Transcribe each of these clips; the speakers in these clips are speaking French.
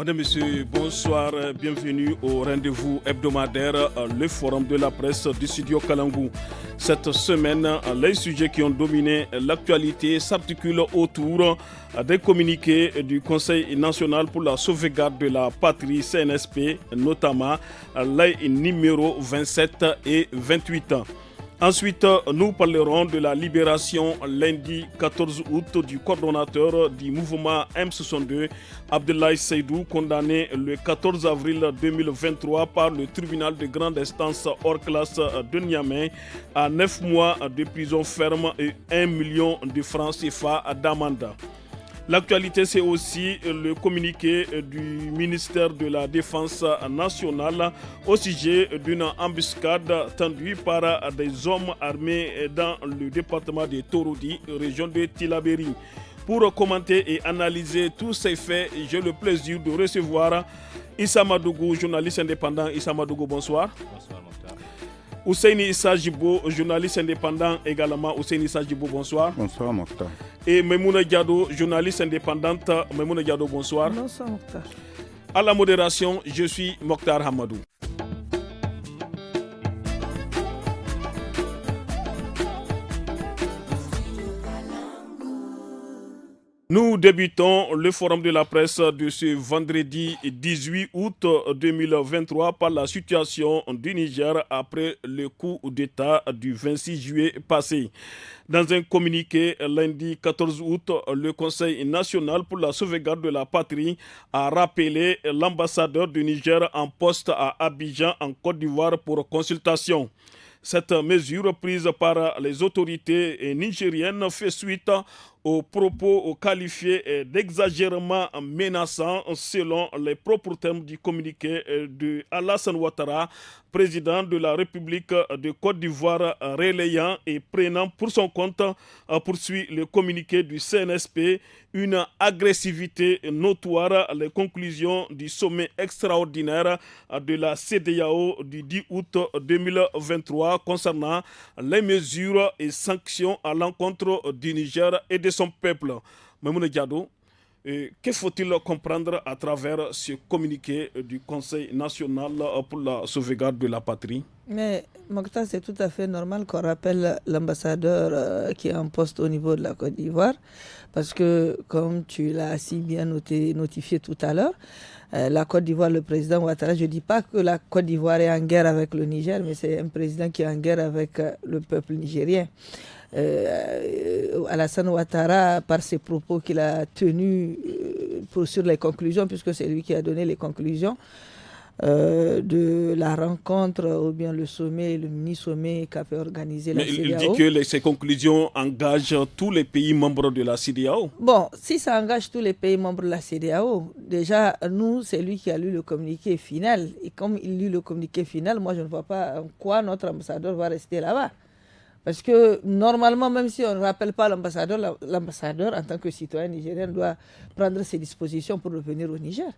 Madame, Monsieur, bonsoir, bienvenue au rendez-vous hebdomadaire, le forum de la presse du studio Kalangou. Cette semaine, les sujets qui ont dominé l'actualité s'articulent autour des communiqués du Conseil national pour la sauvegarde de la patrie CNSP, notamment les numéros 27 et 28. Ensuite, nous parlerons de la libération lundi 14 août du coordonnateur du mouvement M62, Abdoulaye Seydou, condamné le 14 avril 2023 par le tribunal de grande instance hors classe de Niamey à 9 mois de prison ferme et 1 million de francs CFA d'amende. L'actualité, c'est aussi le communiqué du ministère de la Défense nationale au sujet d'une embuscade tendue par des hommes armés dans le département de Torodi, région de Tillabéri. Pour commenter et analyser tous ces faits, j'ai le plaisir de recevoir Issa Madougou, journaliste indépendant. Issa Madougou, bonsoir. Bonsoir, Mokhtar. Ousseini Issa Djibo, journaliste indépendant également. Ousseini Issa Djibo, bonsoir. Bonsoir, Mokhtar. Et Memouna Diado, journaliste indépendante. Memouna Diado, bonsoir. Bonsoir, Mokhtar. À la modération, je suis Mokhtar Hamadou. Nous débutons le forum de la presse de ce vendredi 18 août 2023 par la situation du Niger après le coup d'État du 26 juillet passé. Dans un communiqué lundi 14 août, le Conseil national pour la sauvegarde de la patrie a rappelé l'ambassadeur du Niger en poste à Abidjan en Côte d'Ivoire pour consultation. Cette mesure prise par les autorités nigériennes fait suite aux propos qualifiés d'exagérément menaçants selon les propres termes du communiqué de Alassane Ouattara, président de la République de Côte d'Ivoire, relayant et prenant pour son compte, poursuit le communiqué du CNSP, une agressivité notoire. Les conclusions du sommet extraordinaire de la CEDEAO du 10 août 2023 concernant les mesures et sanctions à l'encontre du Niger et de son peuple. Mamouna Diado, que faut-il comprendre à travers ce communiqué du Conseil national pour la sauvegarde de la patrie? Mais Mokhtar, c'est tout à fait normal qu'on rappelle l'ambassadeur qui est en poste au niveau de la Côte d'Ivoire, parce que, comme tu l'as si bien notifié tout à l'heure, la Côte d'Ivoire, le président Ouattara, je ne dis pas que la Côte d'Ivoire est en guerre avec le Niger, mais c'est un président qui est en guerre avec le peuple nigérien. Alassane Ouattara, par ses propos qu'il a tenus sur les conclusions, puisque c'est lui qui a donné les conclusions de la rencontre ou bien le sommet, le mini-sommet qu'a fait organiser la CEDEAO. Mais il dit que ces conclusions engagent tous les pays membres de la CEDEAO. Bon, si ça engage tous les pays membres de la CEDEAO, déjà, nous, c'est lui qui a lu le communiqué final. Et comme il lit le communiqué final, moi, je ne vois pas en quoi notre ambassadeur va rester là-bas. Parce que normalement, même si on ne rappelle pas l'ambassadeur, en tant que citoyen nigérien, doit prendre ses dispositions pour revenir au Niger.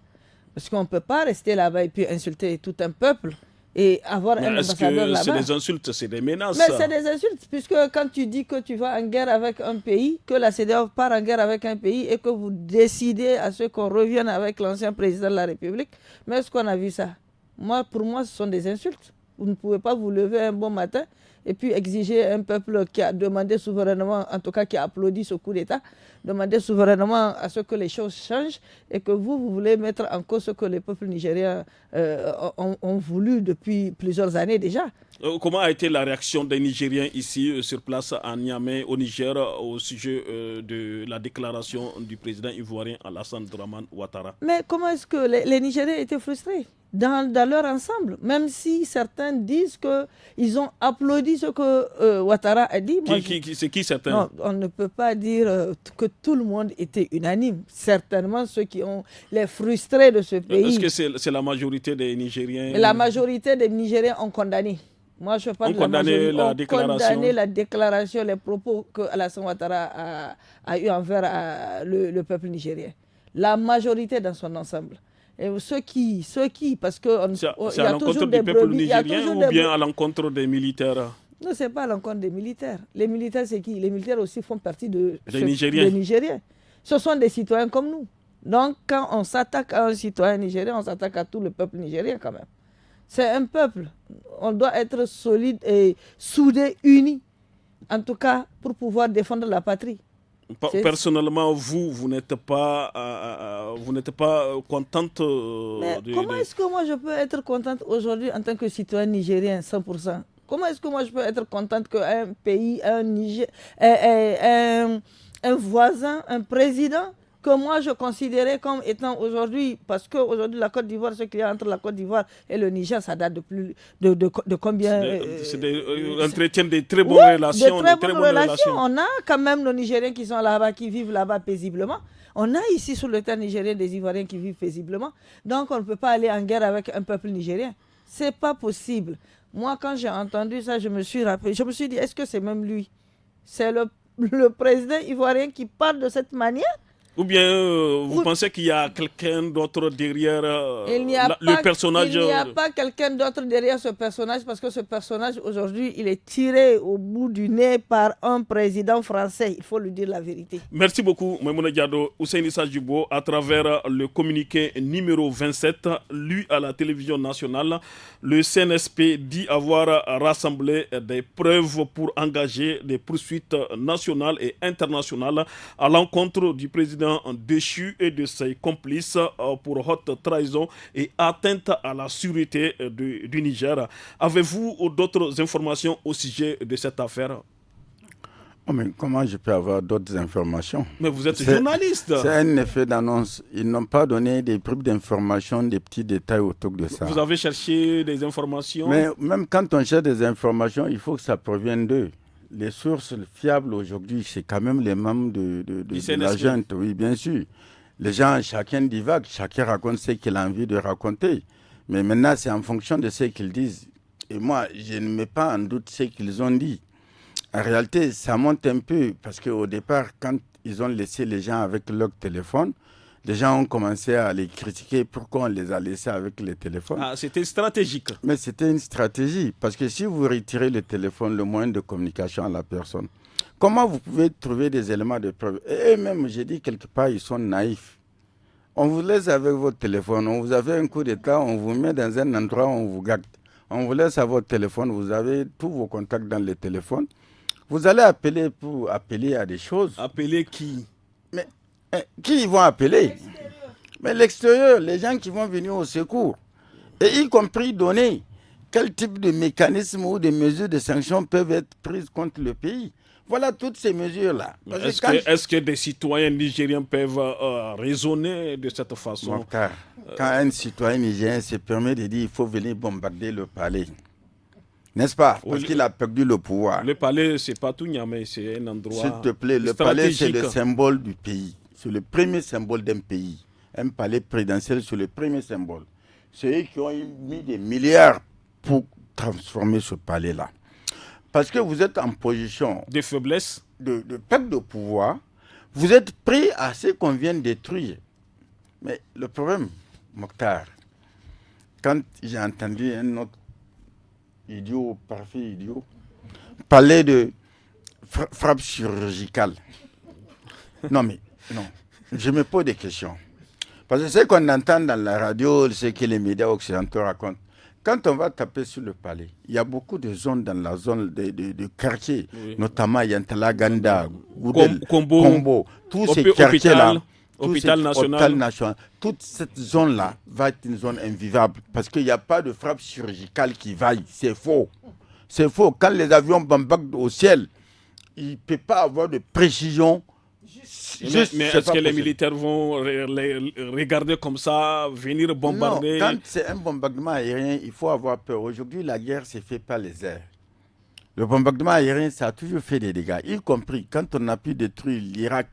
Parce qu'on ne peut pas rester là-bas et puis insulter tout un peuple et avoir un ambassadeur là-bas. C'est des insultes, c'est des menaces. Mais c'est des insultes, puisque quand tu dis que tu vas en guerre avec un pays, que la CEDEAO part en guerre avec un pays et que vous décidez à ce qu'on revienne avec l'ancien président de la République, mais est-ce qu'on a vu ça? Pour moi, ce sont des insultes. Vous ne pouvez pas vous lever un bon matin et puis exiger un peuple qui a demandé souverainement, en tout cas qui a applaudi ce coup d'État, demander souverainement à ce que les choses changent et que vous voulez mettre en cause ce que les peuples nigériens ont voulu depuis plusieurs années déjà. Comment a été la réaction des Nigériens ici sur place à Niamey, au Niger, au sujet de la déclaration du président ivoirien Alassane Dramane Ouattara? Mais comment est-ce que les Nigériens étaient frustrés dans leur ensemble, même si certains disent qu'ils ont applaudi ce que Ouattara a dit. C'est qui certains? Non, on ne peut pas dire que tout le monde était unanime. Certainement ceux qui ont les frustrés de ce pays. Est-ce que c'est la majorité des Nigériens? La majorité des Nigériens ont condamné. Moi, je parle de la majorité. Condamné la déclaration, les propos que Alassane Ouattara a eu envers le peuple nigérien. La majorité dans son ensemble. Et ceux qui, parce que c'est à l'encontre du peuple nigérien ou bien à l'encontre des militaires? Non, ce n'est pas à l'encontre des militaires. Les militaires, c'est qui? Les militaires aussi font partie des Nigériens. Nigériens. Ce sont des citoyens comme nous. Donc, quand on s'attaque à un citoyen nigérien, on s'attaque à tout le peuple nigérien quand même. C'est un peuple. On doit être solide et soudé, unis, en tout cas pour pouvoir défendre la patrie. Personnellement, vous n'êtes pas, contente Mais comment est-ce que moi je peux être contente aujourd'hui en tant que citoyen nigérien 100%? Comment est-ce que moi je peux être contente qu'un pays, un voisin, un président, que moi je considérais comme étant aujourd'hui, parce qu'aujourd'hui la Côte d'Ivoire, ce qu'il y a entre la Côte d'Ivoire et le Niger, ça date de plus de combien entretiennent des très bonnes oui, relations. De très bonnes relations. On a quand même nos Nigériens qui sont là-bas, qui vivent là-bas paisiblement. On a ici sur le terrain nigérien des Ivoiriens qui vivent paisiblement. Donc on ne peut pas aller en guerre avec un peuple nigérien. C'est pas possible. Moi, quand j'ai entendu ça, je me suis rappelé, je me suis dit, est-ce que c'est même lui? C'est le président ivoirien qui parle de cette manière? Ou bien vous pensez qu'il y a quelqu'un d'autre derrière le personnage? Il n'y a pas quelqu'un d'autre derrière ce personnage parce que ce personnage aujourd'hui, il est tiré au bout du nez par un président français. Il faut lui dire la vérité. Merci beaucoup, Maimouna Diado. Ousseini Sajibo, à travers le communiqué numéro 27, lu à la télévision nationale, le CNSP dit avoir rassemblé des preuves pour engager des poursuites nationales et internationales à l'encontre du président déchu et de ses complices pour haute trahison et atteinte à la sûreté du Niger. Avez-vous d'autres informations au sujet de cette affaire? Oh, mais comment je peux avoir d'autres informations? Mais vous êtes journaliste. C'est un effet d'annonce. Ils n'ont pas donné des bribes d'informations, des petits détails autour de ça. Vous avez cherché des informations? Mais même quand on cherche des informations, il faut que ça provienne d'eux. Les sources fiables aujourd'hui, c'est quand même les membres de la junte, oui, bien sûr. Les gens, chacun divague, chacun raconte ce qu'il a envie de raconter. Mais maintenant, c'est en fonction de ce qu'ils disent. Et moi, je ne mets pas en doute ce qu'ils ont dit. En réalité, ça monte un peu, parce qu'au départ, quand ils ont laissé les gens avec leur téléphone, les gens ont commencé à les critiquer. Pourquoi on les a laissés avec les téléphones? Ah, c'était stratégique. Mais c'était une stratégie. Parce que si vous retirez le téléphone, le moyen de communication à la personne, comment vous pouvez trouver des éléments de preuve? Et eux-mêmes, j'ai dit quelque part, ils sont naïfs. On vous laisse avec votre téléphone. On vous a fait un coup d'état, on vous met dans un endroit où on vous garde. On vous laisse à votre téléphone. Vous avez tous vos contacts dans le téléphone. Vous allez appeler pour appeler à des choses. Appeler qui? Mais qui ils vont appeler? Mais l'extérieur, les gens qui vont venir au secours. Et y compris donner quel type de mécanisme ou de mesures de sanctions peuvent être prises contre le pays. Voilà toutes ces mesures-là. Est-ce que des citoyens nigériens peuvent raisonner de cette façon? Mokhtar, quand un citoyen nigérien se permet de dire qu'il faut venir bombarder le palais, n'est-ce pas? Parce qu'il a perdu le pouvoir. Le palais, ce n'est pas tout Niamey, c'est un endroit. S'il te plaît, le palais, c'est le symbole du pays. C'est le premier symbole d'un pays. Un palais présidentiel, c'est le premier symbole. C'est eux qui ont mis des milliards pour transformer ce palais-là. Parce que vous êtes en position de faiblesse, de perte de pouvoir. Vous êtes pris à ce qu'on vient de détruire. Mais le problème, Mokhtar, quand j'ai entendu un autre idiot, parfait idiot, parler de frappe chirurgicale. Non, mais non, je me pose des questions. Parce que ce qu'on entend dans la radio, ce que les médias occidentaux racontent, quand on va taper sur le palais, il y a beaucoup de zones dans la zone de quartiers, oui. Notamment Yantala, Ganda, Goudel, Combo, tous ces quartiers-là, Hôpital national. Toute cette zone-là va être une zone invivable parce qu'il n'y a pas de frappe chirurgicale qui vaille. C'est faux. C'est faux. Quand les avions bombardent au ciel, il ne peut pas avoir de précision. Mais est-ce que les militaires vont regarder comme ça, venir bombarder? Non, quand c'est un bombardement aérien, il faut avoir peur. Aujourd'hui, la guerre s'est faite par les airs. Le bombardement aérien, ça a toujours fait des dégâts, y compris quand on a pu détruire l'Irak,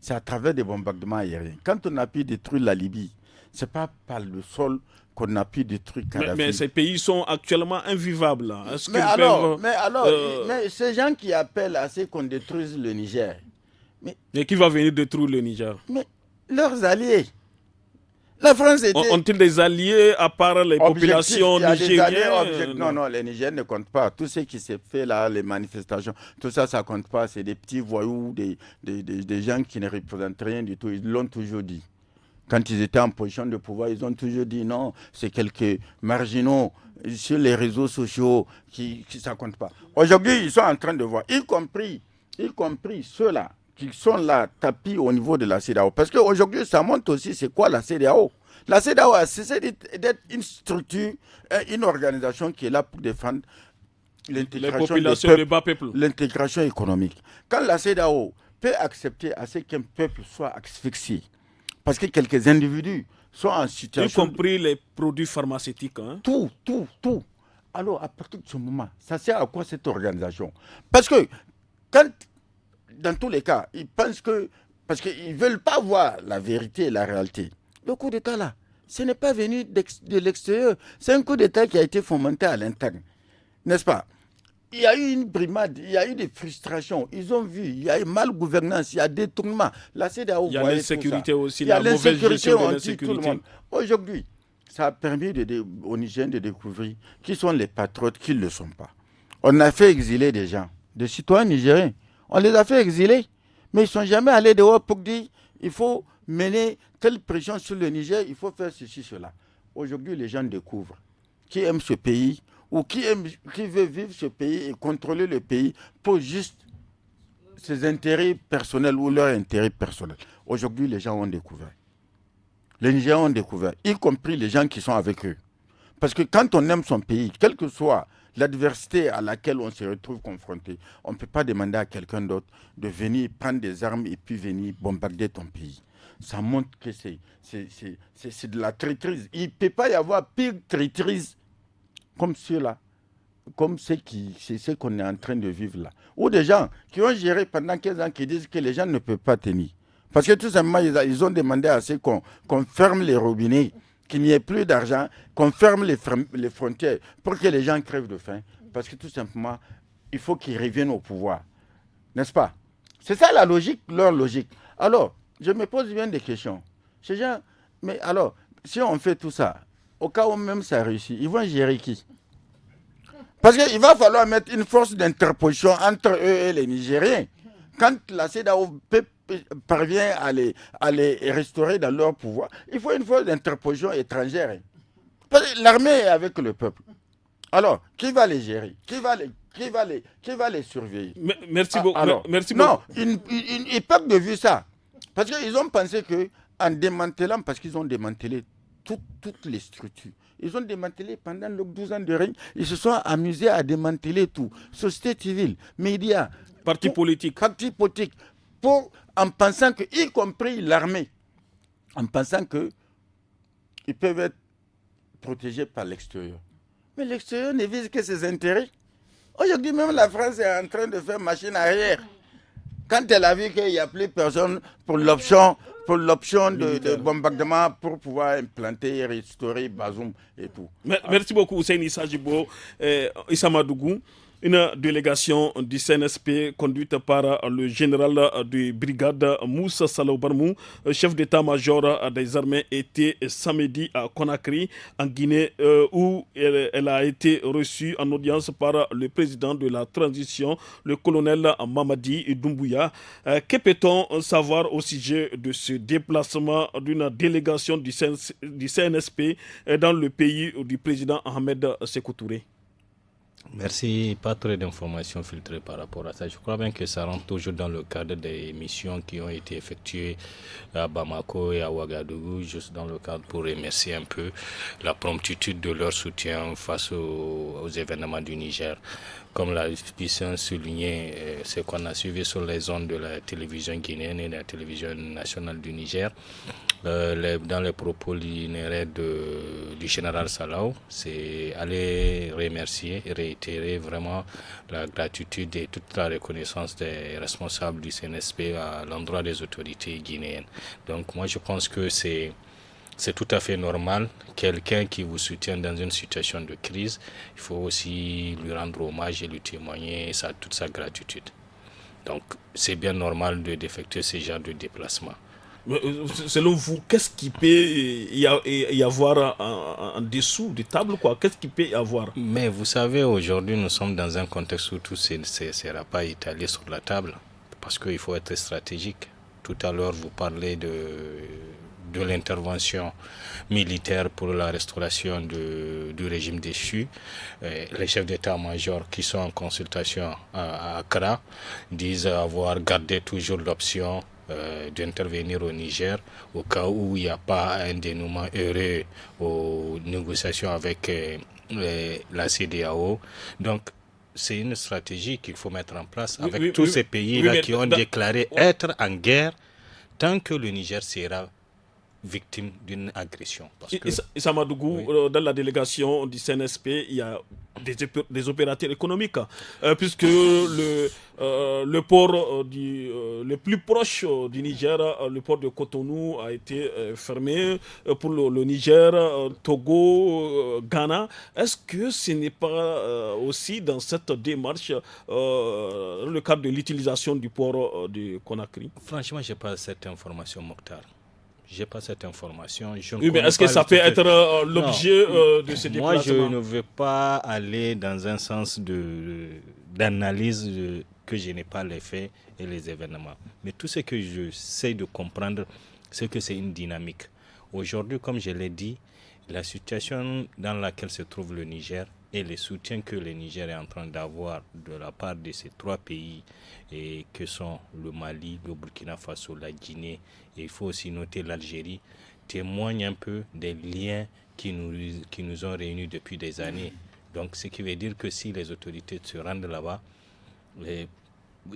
c'est à travers des bombardements aériens. Quand on a pu détruire la Libye, ce n'est pas par le sol qu'on a pu détruire Kadhafi. Mais ces pays sont actuellement invivables. Mais ces gens qui appellent à ce qu'on détruise le Niger. Mais qui va venir détruire le Niger? Mais leurs alliés. La France était... Ont-ils des alliés à part les populations nigériennes? Non, les Nigériens ne comptent pas. Tout ce qui s'est fait là, les manifestations, tout ça, ça ne compte pas. C'est des petits voyous, des gens qui ne représentent rien du tout. Ils l'ont toujours dit. Quand ils étaient en position de pouvoir, ils ont toujours dit non, c'est quelques marginaux sur les réseaux sociaux qui ça compte pas. Aujourd'hui, ils sont en train de voir, y compris ceux-là qui sont là tapis au niveau de la CEDEAO. Parce qu'aujourd'hui, ça montre aussi c'est quoi la CEDEAO. La CEDEAO a cessé d'être une structure, une organisation qui est là pour défendre l'intégration des peuples, l'intégration économique. Quand la CEDEAO peut accepter à ce qu'un peuple soit asphyxié, parce que quelques individus sont en situation... Y compris les produits pharmaceutiques. Hein? Tout. Alors, à partir de ce moment, ça sert à quoi cette organisation? Parce que, dans tous les cas, ils pensent que... Parce qu'ils ne veulent pas voir la vérité et la réalité. Le coup d'État, là, ce n'est pas venu de l'extérieur. C'est un coup d'État qui a été fomenté à l'interne. N'est-ce pas? Il y a eu une brimade, il y a eu des frustrations. Ils ont vu, il y a eu mal-gouvernance, il y a détournement. La CEDEAO, il y a l'insécurité aussi, la mauvaise gestion de l'insécurité. Aujourd'hui, ça a permis aux Nigériens de découvrir qui sont les patriotes, qui ne le sont pas. On a fait exiler des gens, des citoyens nigériens. On les a fait exiler, mais ils ne sont jamais allés dehors pour dire il faut mener telle pression sur le Niger, il faut faire ceci, cela. Aujourd'hui, les gens découvrent qui aiment ce pays ou qui veut vivre ce pays et contrôler le pays pour juste ses intérêts personnels ou leurs intérêts personnels. Aujourd'hui, les gens ont découvert. Les Nigériens ont découvert, y compris les gens qui sont avec eux. Parce que quand on aime son pays, quelle que soit l'adversité à laquelle on se retrouve confronté, on ne peut pas demander à quelqu'un d'autre de venir prendre des armes et puis venir bombarder ton pays. Ça montre que c'est de la traîtrise. Il ne peut pas y avoir pire traîtrise comme ceux-là, comme c'est ce qu'on est en train de vivre là. Ou des gens qui ont géré pendant 15 ans qui disent que les gens ne peuvent pas tenir. Parce que tout simplement, ils ont demandé à ce qu'on ferme les robinets, qu'il n'y ait plus d'argent, qu'on ferme les frontières pour que les gens crèvent de faim. Parce que tout simplement, il faut qu'ils reviennent au pouvoir. N'est-ce pas? C'est ça la logique, leur logique. Alors, je me pose bien des questions. Ces gens, mais alors, si on fait tout ça, au cas où même ça réussit, ils vont gérer qui? Parce qu'il va falloir mettre une force d'interposition entre eux et les Nigériens. Quand la CEDEAO parvient à les restaurer dans leur pouvoir, il faut une force d'interposition étrangère. Parce que l'armée est avec le peuple. Alors, qui va les gérer? Qui va les surveiller? Merci beaucoup. Non, ils peuvent de vue ça. Parce qu'ils ont pensé qu'en démantelant, parce qu'ils ont démantelé toutes les structures. Ils ont démantelé pendant leurs 12 ans de règne. Ils se sont amusés à démanteler tout. Société civile, médias, partis politiques, en pensant que, y compris l'armée, en pensant qu'ils peuvent être protégés par l'extérieur. Mais l'extérieur ne vise que ses intérêts. Aujourd'hui même, la France est en train de faire machine arrière. Quand elle a vu qu'il n'y a plus personne pour l'option de bombardement pour pouvoir implanter et restaurer Bazoum et tout. Merci beaucoup, Hussein Issa Djibo, Issa Madougou. Une délégation du CNSP conduite par le général de brigade Moussa Salou Barmou, chef d'état-major des armées, était samedi à Conakry, en Guinée, où elle a été reçue en audience par le président de la transition, le colonel Mamadi Doumbouya. Que peut-on savoir au sujet de ce déplacement d'une délégation du CNSP dans le pays du président Ahmed Sékou Touré? Merci, pas trop d'informations filtrées par rapport à ça. Je crois bien que ça rentre toujours dans le cadre des missions qui ont été effectuées à Bamako et à Ouagadougou, juste dans le cadre pour remercier un peu la promptitude de leur soutien face aux événements du Niger. Comme l'a puissance souligné, ce qu'on a suivi sur les ondes de la télévision guinéenne et de la télévision nationale du Niger, dans les propos linéaires du général Salaw, c'est aller remercier et réitérer vraiment la gratitude et toute la reconnaissance des responsables du CNSP à l'endroit des autorités guinéennes. Donc moi je pense que c'est tout à fait normal. Quelqu'un qui vous soutient dans une situation de crise, il faut aussi lui rendre hommage et lui témoigner toute sa gratitude. Donc c'est bien normal d'effectuer ce genre de déplacement. Selon vous, qu'est-ce qui peut y avoir en dessous des tables, quoi? Qu'est-ce qui peut y avoir? Mais vous savez, aujourd'hui, nous sommes dans un contexte où tout ne sera pas étalé sur la table, parce qu'il faut être stratégique. Tout à l'heure, vous parlez de l'intervention militaire pour la restauration du régime déchu. Les chefs d'état-major qui sont en consultation à Accra disent avoir gardé toujours l'option d'intervenir au Niger au cas où il n'y a pas un dénouement heureux aux négociations avec la CEDEAO. Donc, c'est une stratégie qu'il faut mettre en place avec tous ces pays-là qui ont déclaré être en guerre tant que le Niger sera victime d'une agression. Issa Madougou, dans la délégation du CNSP, il y a des opérateurs économiques, puisque le port le plus proche du Niger, le port de Cotonou, a été fermé pour le Niger, Togo, Ghana. Est-ce que ce n'est pas aussi dans cette démarche, le cadre de l'utilisation du port de Conakry? Franchement, je n'ai pas cette information, Mokhtar. J'ai pas cette information. Mais est-ce que ça peut être l'objet de ces déplacements? Moi, je ne veux pas aller dans un sens d'analyse que je n'ai pas les faits et les événements. Mais tout ce que je sais de comprendre, c'est que c'est une dynamique. Aujourd'hui, comme je l'ai dit, la situation dans laquelle se trouve le Niger et les soutiens que le Niger est en train d'avoir de la part de ces trois pays, et que sont le Mali, le Burkina Faso, la Guinée, et il faut aussi noter l'Algérie, témoignent un peu des liens qui nous ont réunis depuis des années. Donc, ce qui veut dire que si les autorités se rendent là-bas,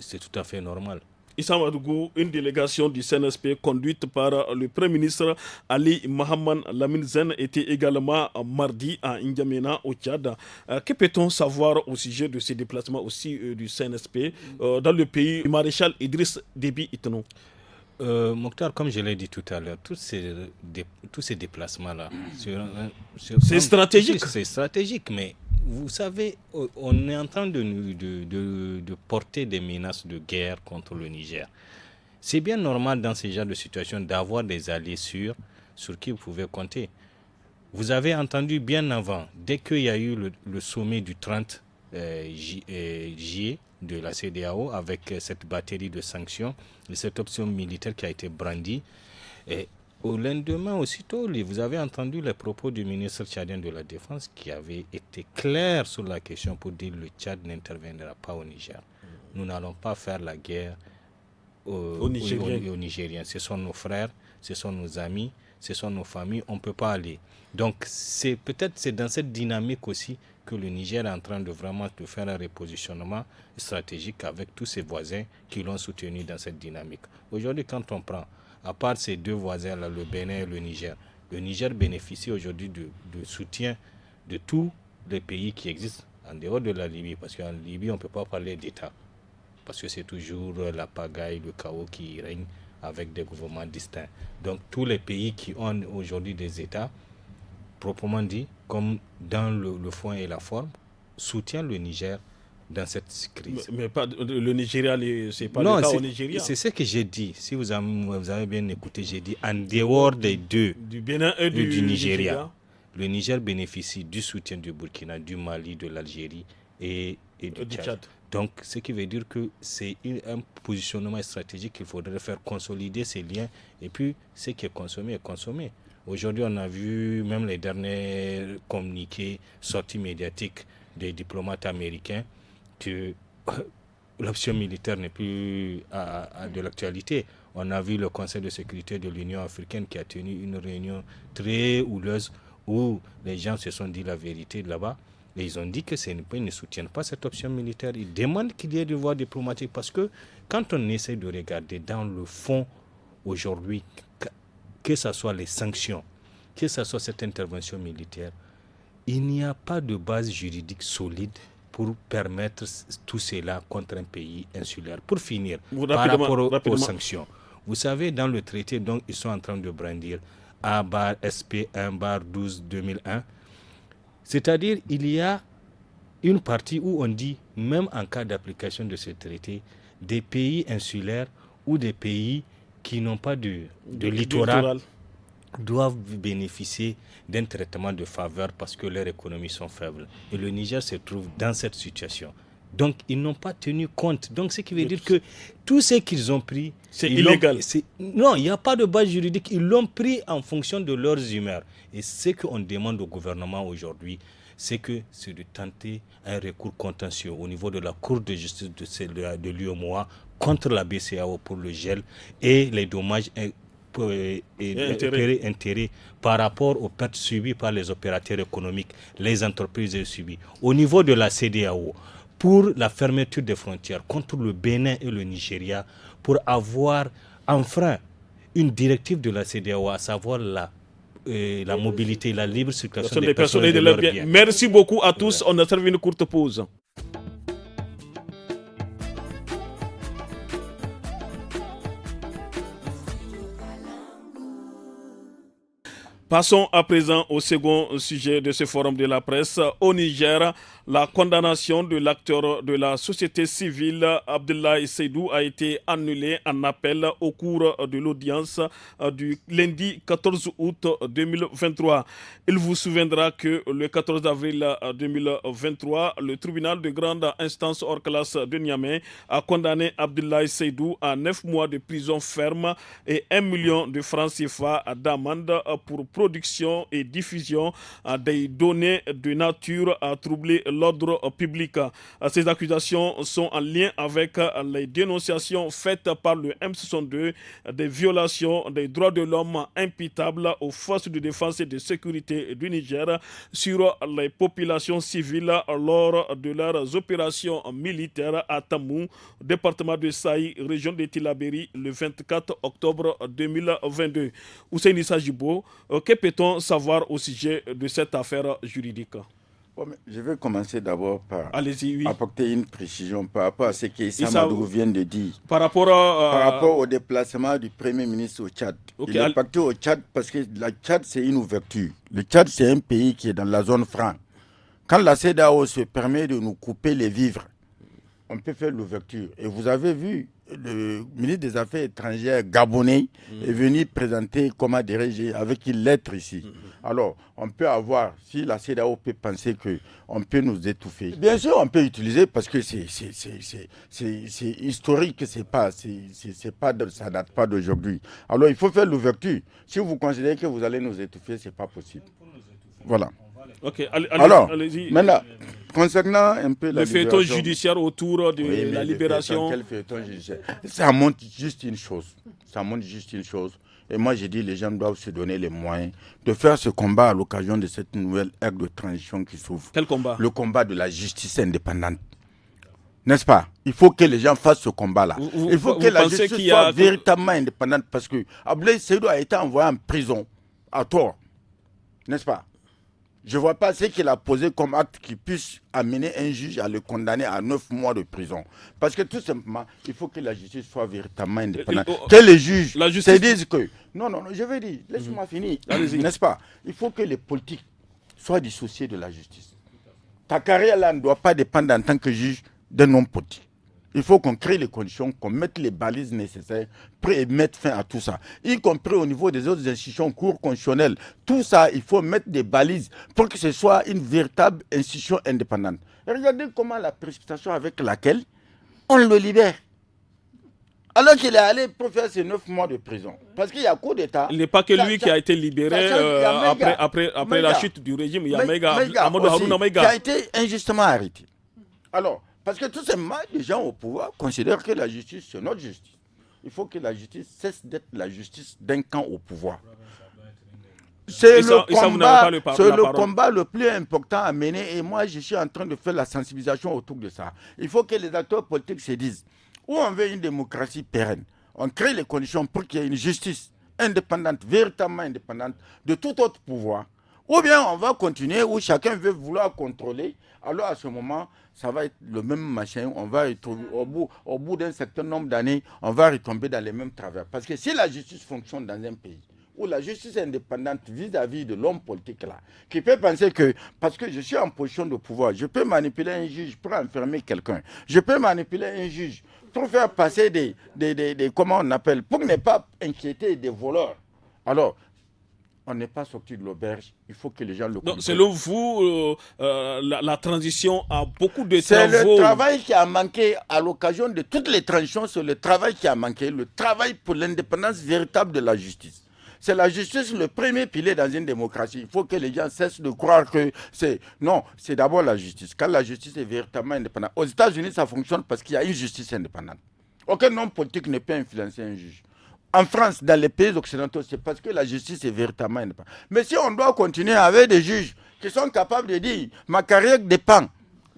c'est tout à fait normal. Issa Madougou, une délégation du CNSP conduite par le Premier ministre Ali Mohamed Lamine Zen était également mardi à N'Djamena au Tchad. Que peut-on savoir au sujet de ces déplacements aussi du CNSP dans le pays du maréchal Idriss Déby Itno? Mokhtar, comme je l'ai dit tout à l'heure, tous ces déplacements-là, c'est stratégique. C'est stratégique, mais vous savez, on est en train de porter des menaces de guerre contre le Niger. C'est bien normal dans ce genre de situation d'avoir des alliés sûrs sur qui vous pouvez compter. Vous avez entendu bien avant, dès qu'il y a eu le sommet du 30 juillet de la CEDEAO avec cette batterie de sanctions et cette option militaire qui a été brandie. Et au lendemain, aussitôt, vous avez entendu les propos du ministre tchadien de la Défense qui avait été clair sur la question pour dire que le Tchad n'interviendra pas au Niger. Nous n'allons pas faire la guerre aux Nigériens. Ce sont nos frères, ce sont nos amis, ce sont nos familles, on ne peut pas aller. Donc, c'est dans cette dynamique aussi que le Niger est en train de vraiment faire un repositionnement stratégique avec tous ses voisins qui l'ont soutenu dans cette dynamique. Aujourd'hui, quand on prend, à part ces deux voisins-là, le Bénin et le Niger bénéficie aujourd'hui de soutien de tous les pays qui existent en dehors de la Libye. Parce qu'en Libye, on ne peut pas parler d'État. Parce que c'est toujours la pagaille, le chaos qui règne avec des gouvernements distincts. Donc tous les pays qui ont aujourd'hui des États, proprement dit, comme dans le fond et la forme, soutiennent le Niger dans cette crise. Mais pas le Nigeria, c'est pas le cas au Nigeria. C'est ce que j'ai dit. Si vous avez bien écouté, j'ai dit en dehors des deux, du Bénin et du Nigeria, le Niger bénéficie du soutien du Burkina, du Mali, de l'Algérie et du Tchad. Donc, ce qui veut dire que c'est un positionnement stratégique qu'il faudrait faire consolider ces liens. Et puis, ce qui est consommé. Aujourd'hui, on a vu même les derniers communiqués, sorties médiatiques des diplomates américains que l'option militaire n'est plus de l'actualité. On a vu le Conseil de sécurité de l'Union africaine qui a tenu une réunion très houleuse où les gens se sont dit la vérité là-bas. Et ils ont dit que ils ne soutiennent pas cette option militaire. Ils demandent qu'il y ait des voies diplomatiques parce que quand on essaie de regarder dans le fond aujourd'hui, que ce soit les sanctions, que ce soit cette intervention militaire, il n'y a pas de base juridique solide pour permettre tout cela contre un pays insulaire. Pour finir, par rapport aux sanctions, vous savez, dans le traité, donc, ils sont en train de brandir A/SP 1/12/2001, c'est-à-dire il y a une partie où on dit, même en cas d'application de ce traité, des pays insulaires ou des pays qui n'ont pas de littoral doivent bénéficier d'un traitement de faveur parce que leurs économies sont faibles. Et le Niger se trouve dans cette situation. Donc, ils n'ont pas tenu compte. Donc, ce qui veut dire que tout ce qu'ils ont pris... C'est illégal. Non, il n'y a pas de base juridique. Ils l'ont pris en fonction de leurs humeurs. Et ce qu'on demande au gouvernement aujourd'hui, c'est de tenter un recours contentieux au niveau de la Cour de justice de l'UEMOA contre la BCEAO pour le gel et les dommages intérêts par rapport aux pertes subies par les opérateurs économiques, les entreprises subies. Au niveau de la CEDEAO, pour la fermeture des frontières contre le Bénin et le Nigeria, pour avoir enfreint une directive de la CEDEAO, à savoir la mobilité, la libre circulation des personnes et de leurs biens. Merci beaucoup à tous. On a servi une courte pause. Passons à présent au second sujet de ce forum de la presse. Au Niger, la condamnation de l'acteur de la société civile Abdoulaye Seydou a été annulée en appel au cours de l'audience du lundi 14 août 2023. Il vous souviendra que le 14 avril 2023, le tribunal de grande instance hors classe de Niamey a condamné Abdoulaye Seydou à 9 mois de prison ferme et 1 million de francs CFA d'amende pour production et diffusion des données de nature à troubler l'ordre public. Ces accusations sont en lien avec les dénonciations faites par le M62 des violations des droits de l'homme imputables aux forces de défense et de sécurité du Niger sur les populations civiles lors de leurs opérations militaires à Tamou, département de Saï, région de Tillabéri, le 24 octobre 2022. Hussein Issa Jibo, que peut-on savoir au sujet de cette affaire juridique? Je vais commencer d'abord par oui. apporter une précision par rapport à ce qu'Issa Madougou vient de dire. Par rapport au déplacement du Premier ministre au Tchad. Okay. Il est parti au Tchad parce que le Tchad, c'est une ouverture. Le Tchad, c'est un pays qui est dans la zone franc. Quand la CEDEAO se permet de nous couper les vivres, on peut faire l'ouverture. Et vous avez vu, le ministre des Affaires étrangères gabonais est venu présenter, comment dirais-je, avec une lettre ici. Alors, on peut avoir, si la CEDEAO peut penser qu'on peut nous étouffer, bien sûr, on peut utiliser parce que c'est historique, ça date pas d'aujourd'hui. Alors, il faut faire l'ouverture. Si vous considérez que vous allez nous étouffer, c'est pas possible. Voilà. Ok, alors, allez-y. Maintenant, concernant un peu le feuilleton judiciaire autour de la libération. Quel feuilleton judiciaire? Ça montre juste une chose. Et moi, j'ai dit, les gens doivent se donner les moyens de faire ce combat à l'occasion de cette nouvelle ère de transition qui s'ouvre. Quel combat? Le combat de la justice indépendante. N'est-ce pas? Il faut que les gens fassent ce combat-là. Il faut que la justice soit véritablement indépendante parce que Abdoulaye Seydou a été envoyé en prison à tort. N'est-ce pas? Je ne vois pas ce qu'il a posé comme acte qui puisse amener un juge à le condamner à 9 mois de prison. Parce que tout simplement, il faut que la justice soit véritablement indépendante. Que les juges se disent que... Non, je vais dire, laisse-moi finir. N'est-ce pas? Il faut que les politiques soient dissociés de la justice. Ta carrière là ne doit pas dépendre en tant que juge d'un homme politique. Il faut qu'on crée les conditions, qu'on mette les balises nécessaires pour mettre fin à tout ça. Y compris au niveau des autres institutions, cours constitutionnelles. Tout ça, il faut mettre des balises pour que ce soit une véritable institution indépendante. Et regardez comment la précipitation avec laquelle on le libère. Alors qu'il est allé pour faire ses 9 mois de prison. Parce qu'il y a coup d'État. Il n'est pas que lui qui a été libéré après la chute du régime. Il y a Amadou Harouna Maïga qui a été injustement arrêté. Alors, parce que tout simplement, les gens au pouvoir considèrent que la justice, c'est notre justice. Il faut que la justice cesse d'être la justice d'un camp au pouvoir. C'est le combat le plus important à mener et moi, je suis en train de faire la sensibilisation autour de ça. Il faut que les acteurs politiques se disent, où on veut une démocratie pérenne, on crée les conditions pour qu'il y ait une justice indépendante, véritablement indépendante de tout autre pouvoir. Ou bien on va continuer où chacun veut vouloir contrôler. Alors à ce moment, ça va être le même machin. On va être au bout d'un certain nombre d'années, on va retomber dans les mêmes travers. Parce que si la justice fonctionne dans un pays, où la justice est indépendante vis-à-vis de l'homme politique là, qui peut penser que, parce que je suis en position de pouvoir, je peux manipuler un juge pour enfermer quelqu'un. Je peux manipuler un juge pour faire passer des comment on appelle, pour ne pas inquiéter des voleurs. Alors, on n'est pas sorti de l'auberge. Il faut que les gens le comprennent. Donc, selon vous, la transition a beaucoup de C'est travaux. le travail qui a manqué à l'occasion de toutes les transitions. C'est le travail qui a manqué. Le travail pour l'indépendance véritable de la justice. C'est la justice le premier pilier dans une démocratie. Il faut que les gens cessent de croire que c'est... Non, c'est d'abord la justice. Quand la justice est véritablement indépendante. Aux États-Unis, ça fonctionne parce qu'il y a une justice indépendante. Aucun homme politique ne peut influencer un juge. En France, dans les pays occidentaux, c'est parce que la justice est véritablement indépendante. Mais si on doit continuer avec des juges qui sont capables de dire ma carrière dépend,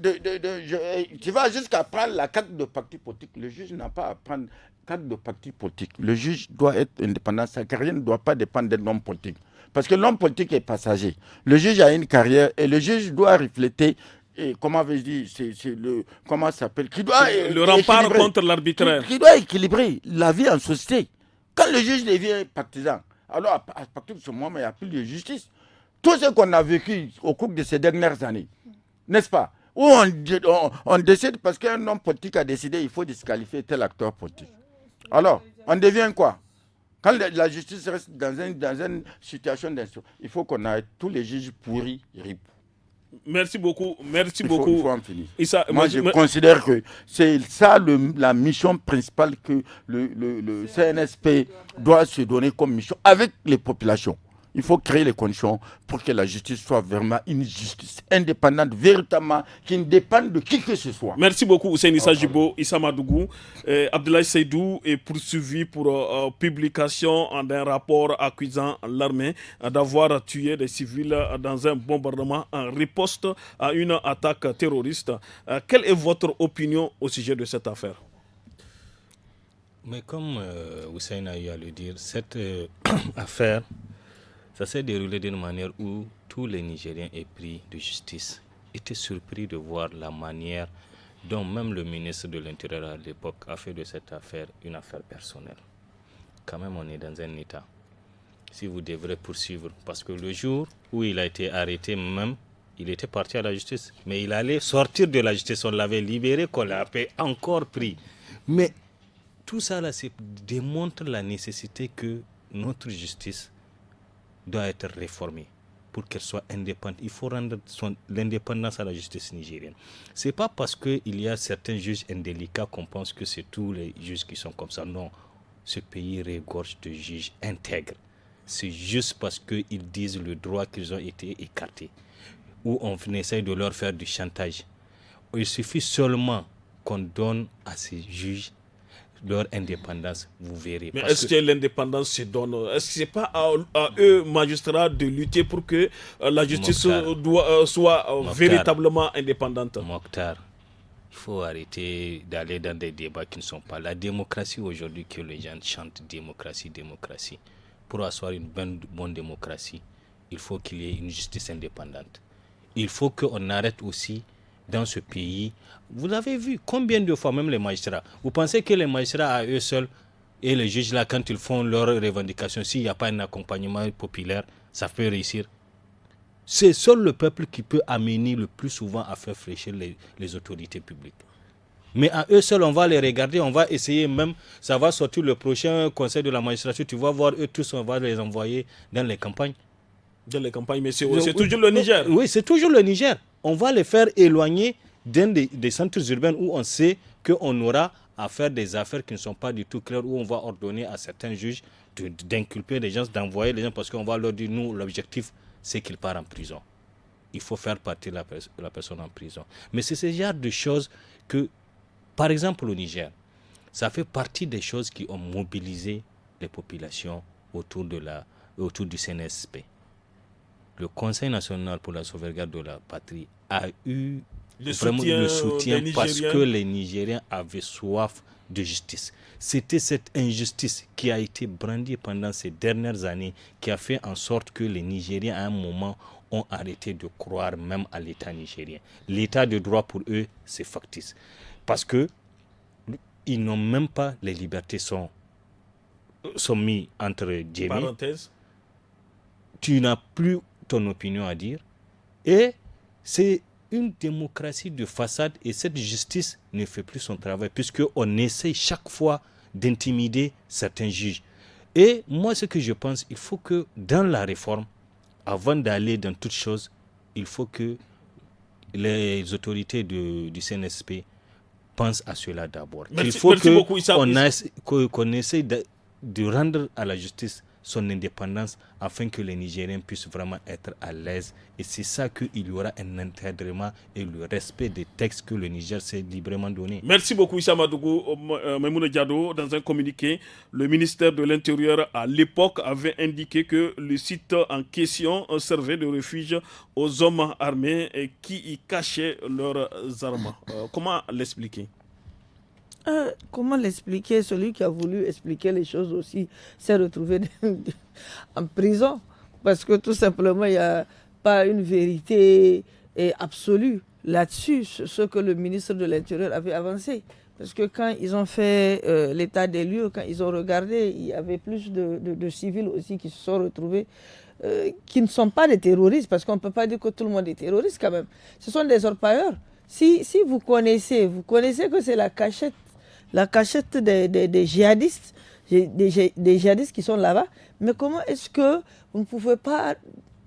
tu vas jusqu'à prendre la carte de parti politique. Le juge n'a pas à prendre carte de parti politique. Le juge doit être indépendant. Sa carrière ne doit pas dépendre d'un homme politique. Parce que l'homme politique est passager. Le juge a une carrière et le juge doit refléter. Et comment vais-je dire, comment ça s'appelle, qui doit le rempart contre l'arbitraire. Qui doit équilibrer la vie en société. Quand le juge devient partisan, alors à partir de ce moment, il n'y a plus de justice. Tout ce qu'on a vécu au cours de ces dernières années, n'est-ce pas? Où on décide parce qu'un homme politique a décidé qu'il faut disqualifier tel acteur politique. Alors, on devient quoi? Quand la justice reste dans une situation d'instruction, il faut qu'on ait tous les juges pourris, ripoux. Merci beaucoup. Merci beaucoup. Il faut en finir. Issa, moi, je considère que c'est ça la mission principale que le CNSP doit se donner comme mission avec les populations. Il faut créer les conditions pour que la justice soit vraiment une justice indépendante, véritablement, qui ne dépend de qui que ce soit. Merci beaucoup, Hussein Issa Jibo, Issa Madougou. Abdoulaye Seydou est poursuivi pour publication d'un rapport accusant l'armée d'avoir tué des civils dans un bombardement en riposte à une attaque terroriste. Quelle est votre opinion au sujet de cette affaire? Mais comme Hussein a eu à le dire, cette affaire, ça s'est déroulé d'une manière où tous les Nigériens épris de justice étaient surpris de voir la manière dont même le ministre de l'Intérieur à l'époque a fait de cette affaire une affaire personnelle. Quand même, on est dans un état. Si vous devrez poursuivre, parce que le jour où il a été arrêté même, il était parti à la justice, mais il allait sortir de la justice, on l'avait libéré, qu'on l'avait encore pris. Mais tout ça là, démontre la nécessité que notre justice doit être réformée pour qu'elle soit indépendante. Il faut rendre l'indépendance à la justice nigérienne. Ce n'est pas parce qu'il y a certains juges indélicats qu'on pense que c'est tous les juges qui sont comme ça. Non, ce pays regorge de juges intègres. C'est juste parce qu'ils disent le droit qu'ils ont été écartés. Ou on essaie de leur faire du chantage. Il suffit seulement qu'on donne à ces juges leur indépendance, vous verrez. Mais est-ce que l'indépendance se donne? Est-ce que ce n'est pas à eux, magistrats, de lutter pour que la justice soit véritablement indépendante? Mokhtar, il faut arrêter d'aller dans des débats qui ne sont pas la démocratie aujourd'hui que les gens chantent démocratie, démocratie. Pour asseoir une bonne démocratie, il faut qu'il y ait une justice indépendante. Il faut qu'on arrête aussi dans ce pays. Vous avez vu combien de fois, même les magistrats, vous pensez que les magistrats à eux seuls et les juges là, quand ils font leurs revendications, s'il n'y a pas un accompagnement populaire, ça peut réussir? C'est seul le peuple qui peut amener le plus souvent à faire fléchir les autorités publiques. Mais à eux seuls, on va les regarder, on va essayer même, ça va sortir le prochain conseil de la magistrature, tu vas voir, eux tous, on va les envoyer dans les campagnes. Dans les campagnes, mais c'est toujours le Niger. Oui, c'est toujours le Niger. On va les faire éloigner des centres urbains où on sait qu'on aura à faire des affaires qui ne sont pas du tout claires, où on va ordonner à certains juges d'inculper les gens, d'envoyer les gens, parce qu'on va leur dire, nous, l'objectif, c'est qu'ils partent en prison. Il faut faire partir la personne en prison. Mais c'est ce genre de choses que, par exemple, au Niger, ça fait partie des choses qui ont mobilisé les populations autour du CNSP. Le Conseil national pour la sauvegarde de la patrie a eu vraiment le soutien parce que les Nigériens avaient soif de justice. C'était cette injustice qui a été brandie pendant ces dernières années qui a fait en sorte que les Nigériens, à un moment, ont arrêté de croire même à l'État nigérien. L'État de droit, pour eux, c'est factice. Parce qu'ils n'ont même pas les libertés sont mis entre guillemets. Parenthèse. Tu n'as plus ton opinion à dire. Et c'est une démocratie de façade et cette justice ne fait plus son travail puisqu'on essaye chaque fois d'intimider certains juges. Et moi, ce que je pense, il faut que dans la réforme, avant d'aller dans toutes choses, il faut que les autorités du CNSP pensent à cela d'abord. Il faut qu'on essaie de rendre à la justice son indépendance afin que les Nigériens puissent vraiment être à l'aise. Et c'est ça qu'il y aura un encadrement et le respect des textes que le Niger s'est librement donné. Merci beaucoup Issa Madougou. Maimouna Diado, dans un communiqué, le ministère de l'Intérieur à l'époque avait indiqué que le site en question servait de refuge aux hommes armés qui y cachaient leurs armes. Comment l'expliquer? Comment l'expliquer? Celui qui a voulu expliquer les choses aussi s'est retrouvé en prison. Parce que tout simplement, il n'y a pas une vérité absolue là-dessus, ce que le ministre de l'Intérieur avait avancé. Parce que quand ils ont fait l'état des lieux, quand ils ont regardé, il y avait plus de civils aussi qui se sont retrouvés, qui ne sont pas des terroristes, parce qu'on ne peut pas dire que tout le monde est terroriste quand même. Ce sont des orpailleurs. Si vous connaissez que c'est la cachette des djihadistes, des djihadistes qui sont là-bas. Mais comment est-ce que vous ne pouvez pas,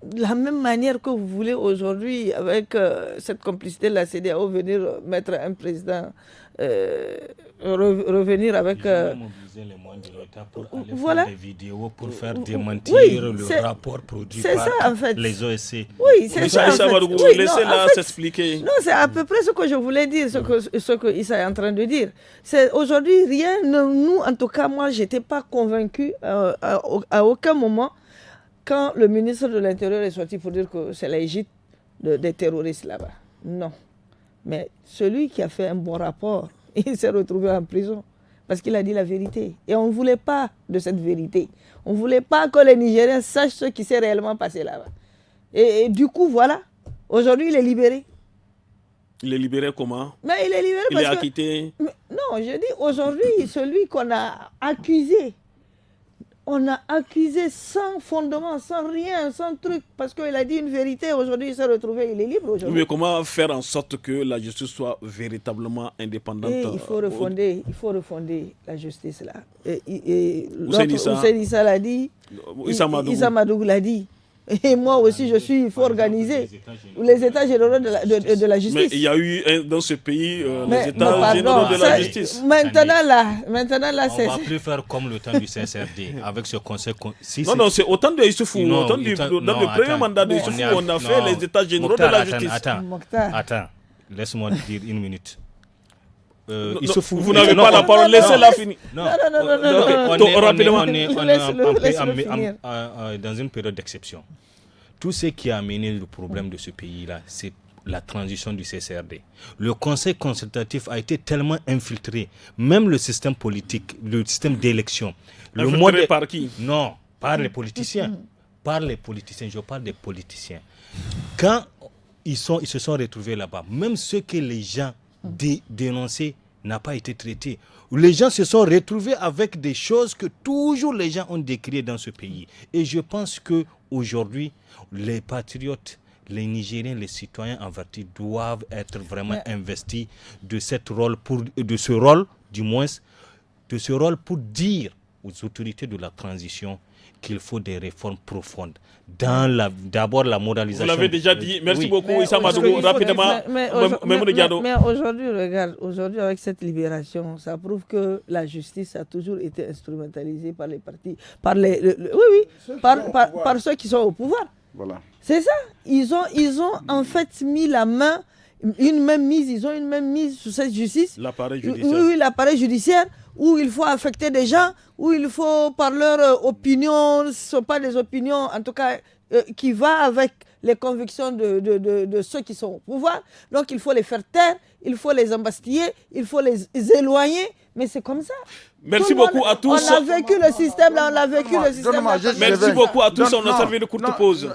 de la même manière que vous voulez aujourd'hui, avec cette complicité de la CEDEAO, venir mettre un président, revenir avec... mobiliser les moyens de l'État pour aller faire des vidéos, pour faire démentir le rapport produit par ça, en fait. les OSC. Oui, c'est ça. Laissez-la s'expliquer. Non, c'est à peu près ce que je voulais dire, ce que Issa est en train de dire. C'est aujourd'hui, nous, en tout cas, moi, je n'étais pas convaincu à aucun moment quand le ministre de l'Intérieur est sorti pour dire que c'est l'Égypte des terroristes là-bas. Non. Mais celui qui a fait un bon rapport, il s'est retrouvé en prison parce qu'il a dit la vérité. Et on ne voulait pas de cette vérité. On ne voulait pas que les Nigériens sachent ce qui s'est réellement passé là-bas. Et du coup, voilà. Aujourd'hui, il est libéré. Il est libéré comment? Mais il est libéré parce acquitté. Non, je dis aujourd'hui, celui qu'on a accusé. On a accusé sans fondement, sans rien, sans truc, parce qu'il a dit une vérité. Aujourd'hui, il s'est retrouvé, il est libre aujourd'hui. Mais comment faire en sorte que la justice soit véritablement indépendante? Il faut refonder la justice là. Hussein Issa l'a dit, Issa Madougou l'a dit. Et moi aussi, je suis, il faut organiser les états généraux de la justice. Mais il y a eu dans ce pays les états généraux de la justice. Maintenant là, c'est... On ne va plus faire comme le temps du CSRD, avec ce conseil... Non, c'est au temps de Issoufou. Dans le premier mandat de Issoufou, on a fait les états généraux de la justice. Attends, laisse-moi dire une minute. Vous n'avez pas la parole, laissez-la finir. Non, on est dans une période d'exception. Tout ce qui a amené le problème de ce pays-là, c'est la transition du CCRD. Le conseil consultatif a été tellement infiltré, même le système politique, le système d'élection. Infiltré par qui? Non, par les politiciens. Je parle des politiciens. Quand ils se sont retrouvés là-bas, même ce que les gens dénonçaient n'a pas été traité. Les gens se sont retrouvés avec des choses que toujours les gens ont décriées dans ce pays. Et je pense qu'aujourd'hui, les patriotes, les Nigériens, les citoyens avertis doivent être vraiment investis de ce rôle pour dire aux autorités de la transition qu'il faut des réformes profondes. D'abord la moralisation. Vous l'avez déjà dit. Merci beaucoup, Issa Madougou. Rapidement, mais aujourd'hui, regarde, avec cette libération, ça prouve que la justice a toujours été instrumentalisée par les partis, par ceux qui sont au pouvoir. Voilà. C'est ça. Ils ont en fait mis ils ont une même mise sur cette justice. L'appareil judiciaire. Oui, l'appareil judiciaire, où il faut affecter des gens, où il faut, par leur opinion, ce ne sont pas des opinions, en tout cas, qui vont avec les convictions de ceux qui sont au pouvoir. Donc, il faut les faire taire, il faut les embastiller, il faut les éloigner. Mais c'est comme ça. Merci beaucoup à tous. On a vécu le système, Merci beaucoup à tous. On a servi de courte pause.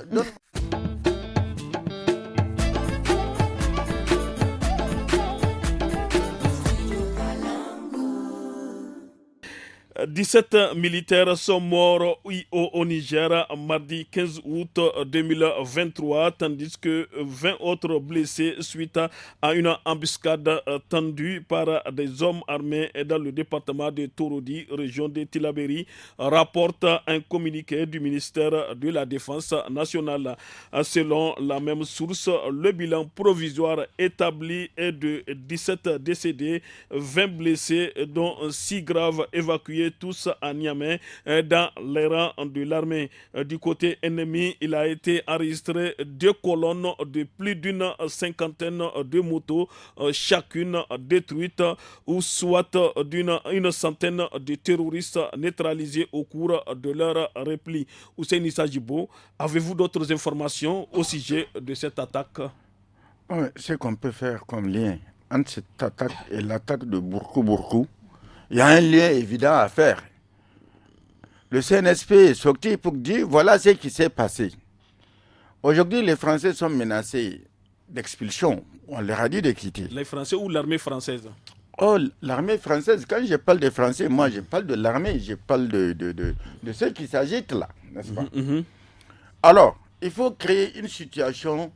17 militaires sont morts au Niger mardi 15 août 2023, tandis que 20 autres blessés suite à une embuscade tendue par des hommes armés dans le département de Torodi, région de Tillabéri, rapporte un communiqué du ministère de la Défense nationale. Selon la même source, le bilan provisoire établi est de 17 décédés, 20 blessés, dont 6 graves évacués, tous à Niamey, dans les rangs de l'armée. Du côté ennemi, il a été enregistré 2 colonnes de plus d'une cinquantaine de motos, chacune détruite, ou soit une centaine de terroristes neutralisés au cours de leur repli. Hussein Issa Djibo, avez-vous d'autres informations au sujet de cette attaque? Ouais, ce qu'on peut faire comme lien entre cette attaque et l'attaque de Bourkou, il y a un lien évident à faire. Le CNSP est sorti pour dire voilà ce qui s'est passé. Aujourd'hui, les Français sont menacés d'expulsion. On leur a dit de quitter. Les Français ou l'armée française? Oh, l'armée française, quand je parle des Français, moi je parle de l'armée, je parle de ceux qui s'agitent là, n'est-ce pas? Alors, il faut créer une situation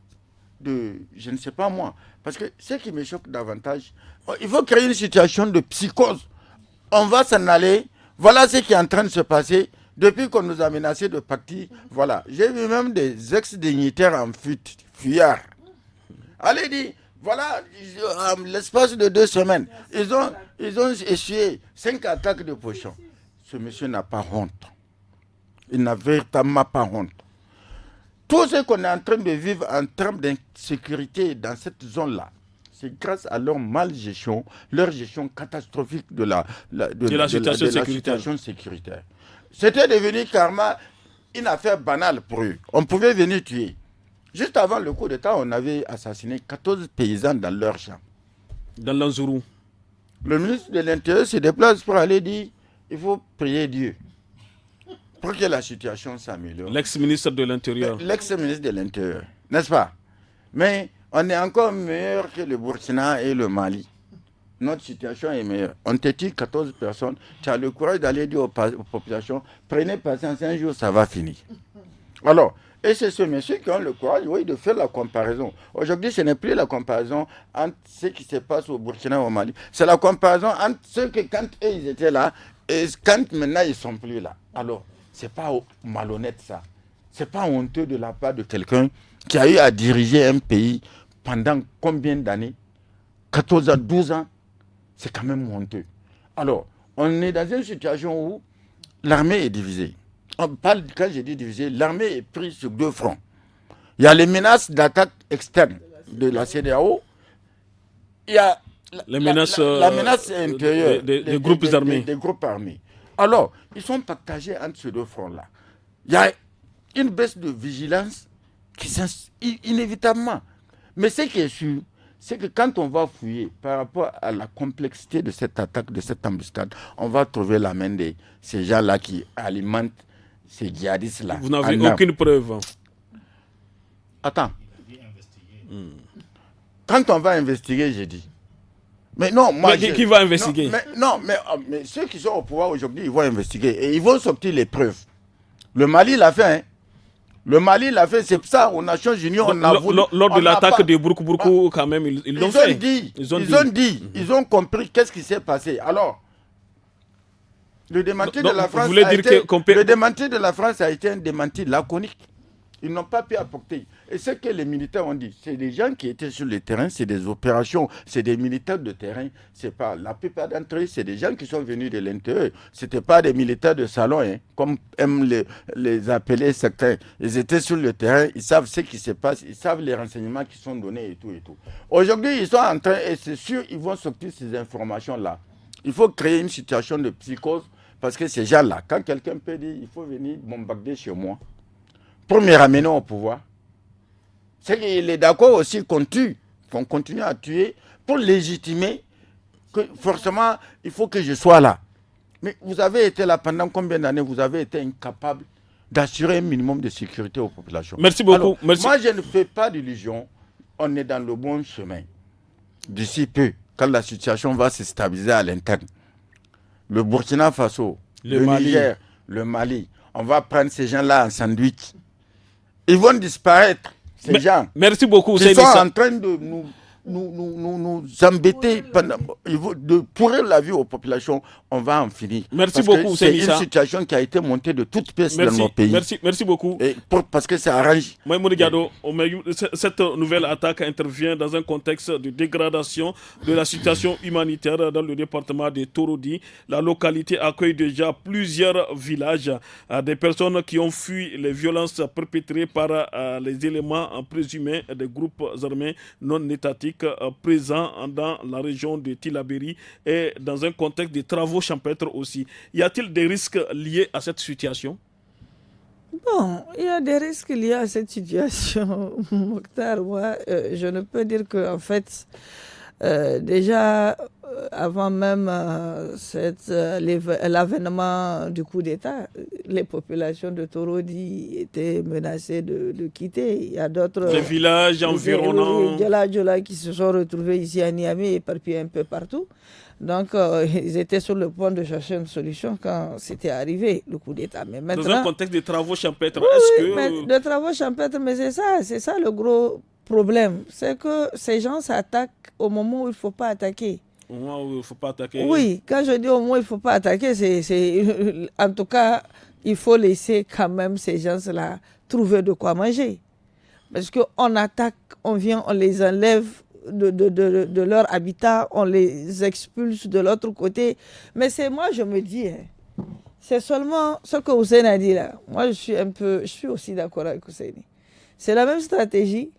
de, je ne sais pas moi, parce que ce qui me choque davantage, il faut créer une situation de psychose. On va s'en aller, voilà ce qui est en train de se passer, depuis qu'on nous a menacé de partir, voilà. J'ai vu même des ex-dignitaires en fuite, fuyards. Allez, dit, voilà, l'espace de 2 semaines, ils ont essuyé 5 attaques de pochons. Ce monsieur n'a pas honte. Il n'a véritablement pas honte. Tout ce qu'on est en train de vivre en termes d'insécurité dans cette zone-là, c'est grâce à leur malgestion, leur gestion catastrophique de la situation sécuritaire. C'était devenu carrément une affaire banale pour eux. On pouvait venir tuer. Juste avant le coup d'État, on avait assassiné 14 paysans dans leur champ. Dans l'Anzourou. Le ministre de l'Intérieur se déplace pour aller dire il faut prier Dieu pour que la situation s'améliore. L'ex-ministre de l'Intérieur. L'ex-ministre de l'Intérieur, n'est-ce pas? Mais on est encore meilleur que le Burkina et le Mali. Notre situation est meilleure. On te tue 14 personnes, tu as le courage d'aller dire aux populations, prenez patience, un jour ça va finir. Alors, et c'est ce monsieur qui a le courage, oui, de faire la comparaison. Aujourd'hui, ce n'est plus la comparaison entre ce qui se passe au Burkina et au Mali. C'est la comparaison entre ceux que quand eux, ils étaient là, et quand maintenant, ils ne sont plus là. Alors, ce n'est pas malhonnête ça. Ce n'est pas honteux de la part de quelqu'un qui a eu à diriger un pays pendant combien d'années? 14 ans, 12 ans. C'est quand même honteux. Alors, on est dans une situation où l'armée est divisée. On parle, quand j'ai dit divisée, l'armée est prise sur 2 fronts. Il y a les menaces d'attaque externe de la CEDEAO. Il y a la menace intérieure des groupes armés. Des groupes armés. Alors, ils sont partagés entre ces 2 fronts-là. Il y a une baisse de vigilance qui inévitablement. Mais ce qui est sûr, c'est que quand on va fouiller par rapport à la complexité de cette attaque, de cette embuscade, on va trouver la main de ces gens-là qui alimentent ces djihadistes-là. Vous n'avez aucune preuve. Attends. Quand on va investiguer, j'ai dit. Mais non, moi. Mais qui va investiguer? Mais ceux qui sont au pouvoir aujourd'hui, ils vont investiguer et ils vont sortir les preuves. Le Mali l'a fait, hein. Le Mali l'a fait, c'est pour ça, aux Nations Unies, on a voulu... Lors de l'attaque de Bourkou, quand même, ils l'ont fait. Ils ont compris qu'est-ce qui s'est passé. Alors, le démenti de la France le démenti de la France a été un démenti laconique. Ils n'ont pas pu apporter. Et ce que les militaires ont dit, c'est des gens qui étaient sur le terrain, c'est des opérations, c'est des militaires de terrain. C'est pas, la plupart d'entre eux, c'est des gens qui sont venus de l'intérieur. Ce n'étaient pas des militaires de salon, hein, comme aiment les appeler certains. Ils étaient sur le terrain, ils savent ce qui se passe, ils savent les renseignements qui sont donnés et tout et tout. Aujourd'hui, ils sont en train, et c'est sûr, ils vont sortir ces informations-là. Il faut créer une situation de psychose, parce que ces gens-là, quand quelqu'un peut dire, il faut venir bombarder chez moi, pour me ramener au pouvoir, c'est qu'il est d'accord aussi qu'on tue, qu'on continue à tuer pour légitimer que forcément il faut que je sois là. Mais vous avez été là pendant combien d'années? Vous avez été incapable d'assurer un minimum de sécurité aux populations. Merci beaucoup. Alors, merci. Moi, je ne fais pas d'illusion. On est dans le bon chemin. D'ici peu, quand la situation va se stabiliser à l'interne, le Burkina Faso le Niger, le Mali. On va prendre ces gens-là en sandwich. Ils vont disparaître, ces gens. Merci beaucoup, Ils sont en train de nous embêter, de pourrir la vie aux populations. On va en finir. Merci beaucoup, c'est une situation qui a été montée de toutes pièces dans nos pays. Merci beaucoup. Parce que ça arrange. Maïmouna Diado, cette nouvelle attaque intervient dans un contexte de dégradation de la situation humanitaire dans le département de Torodi. La localité accueille déjà plusieurs villages, des personnes qui ont fui les violences perpétrées par les éléments présumés des groupes armés non étatiques présents dans la région de Tillabéri et dans un contexte de travaux champêtres aussi. Y a-t-il des risques liés à cette situation? Bon, il y a des risques liés à cette situation, Mokhtar. Moi, je ne peux dire qu'en fait, déjà, avant même l'avènement du coup d'État, les populations de Torodi étaient menacées de quitter. Il y a d'autres... Les villages environnants. Djola qui se sont retrouvés ici à Niamey, éparpillés un peu partout. Donc, ils étaient sur le point de chercher une solution quand c'était arrivé, le coup d'État. Mais maintenant, dans un contexte de travaux champêtres, de travaux champêtres, mais c'est ça le gros problème. C'est que ces gens s'attaquent au moment où il ne faut pas attaquer. Au moment où il ne faut pas attaquer. Oui, quand je dis au moment où il ne faut pas attaquer, en tout cas, il faut laisser quand même ces gens-là trouver de quoi manger. Parce qu'on attaque, on vient, on les enlève de leur habitat, on les expulse de l'autre côté. Mais moi, je me dis, c'est seulement ce que Hussein a dit là. Moi, je suis aussi d'accord avec Hussein. C'est la même stratégie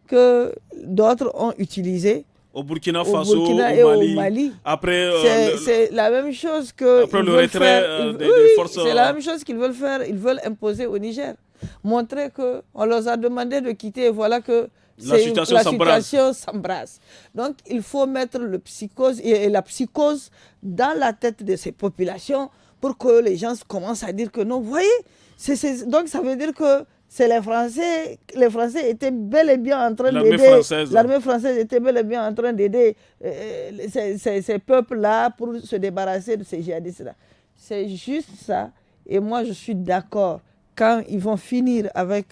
que d'autres ont utilisée. Au Burkina Faso, et au Mali. Après, c'est la même chose que après le retrait des forces. C'est la même chose qu'ils veulent faire. Ils veulent imposer au Niger. Montrer qu'on leur a demandé de quitter et voilà que la situation s'embrasse. Donc, il faut mettre la psychose dans la tête de ces populations pour que les gens commencent à dire que non, vous voyez, donc ça veut dire que c'est les Français étaient bel et bien en train d'aider. L'armée française était bel et bien en train d'aider ces peuples-là pour se débarrasser de ces djihadistes-là. C'est juste ça. Et moi, je suis d'accord. Quand ils vont finir avec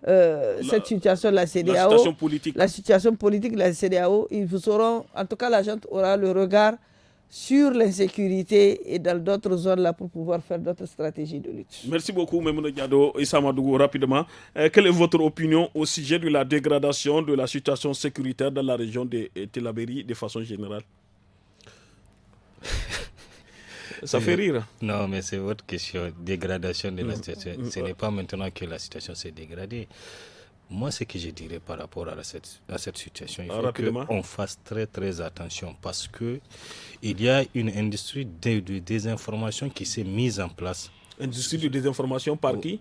cette situation de la CEDEAO, la situation politique de la CEDEAO, ils auront, en tout cas la gente aura le regard sur l'insécurité et dans d'autres zones là pour pouvoir faire d'autres stratégies de lutte. Merci beaucoup, Maimouna Diado. Issa Madougou, rapidement. Quelle est votre opinion au sujet de la dégradation de la situation sécuritaire dans la région de Tillabéri de façon générale? Ça fait rire. Non, mais c'est votre question. Dégradation de la situation. Ce n'est pas maintenant que la situation s'est dégradée. Moi, ce que je dirais par rapport à cette situation, il faut qu'on fasse très très attention parce qu'il y a une industrie de désinformation qui s'est mise en place. Industrie de désinformation par qui?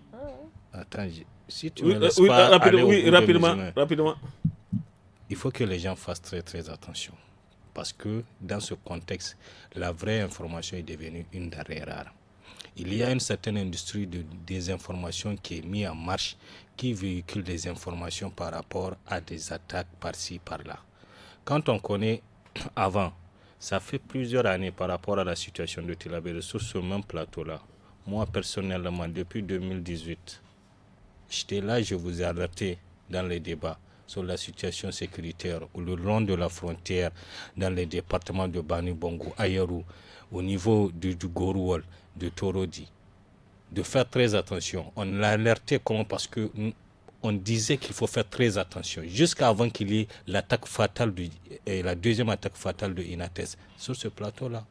Attends, si tu me laisses pas aller rapidement. Il faut que les gens fassent très très attention parce que dans ce contexte, la vraie information est devenue une denrée rare. Il y a une certaine industrie de désinformation qui est mise en marche, qui véhicule des informations par rapport à des attaques par-ci, par-là. Quand on connaît avant, ça fait plusieurs années par rapport à la situation de Tillabéri sur ce même plateau-là. Moi, personnellement, depuis 2018, j'étais là, je vous ai alerté dans les débats sur la situation sécuritaire ou le long de la frontière dans les départements de Bani Bongo, Ayarou, au niveau du Goroual, de Torodi, de faire très attention. On l'a alerté comment? Parce qu'on disait qu'il faut faire très attention jusqu'avant qu'il y ait l'attaque fatale la deuxième attaque fatale de Inates. Sur ce plateau-là,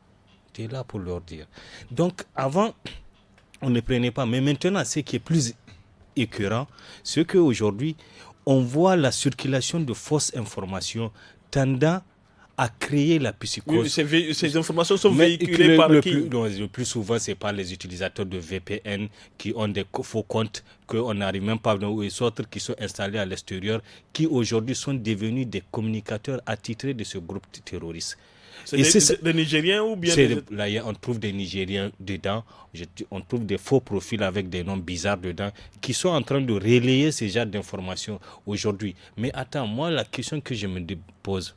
tu es là pour leur dire. Donc avant, on ne prenait pas. Mais maintenant, ce qui est plus écœurant, c'est qu'aujourd'hui, on voit la circulation de fausses informations tendant à créer la psychose. Oui, ces informations sont véhiculées par qui? Le plus souvent, c'est par les utilisateurs de VPN qui ont des faux comptes qu'on n'arrive même pas à voir, et autres qui sont installés à l'extérieur, qui aujourd'hui sont devenus des communicateurs attitrés de ce groupe terroriste. C'est des Nigériens ou bien là, on trouve des Nigériens dedans, on trouve des faux profils avec des noms bizarres dedans, qui sont en train de relayer ces genres d'informations aujourd'hui. Mais attends, moi, la question que je me pose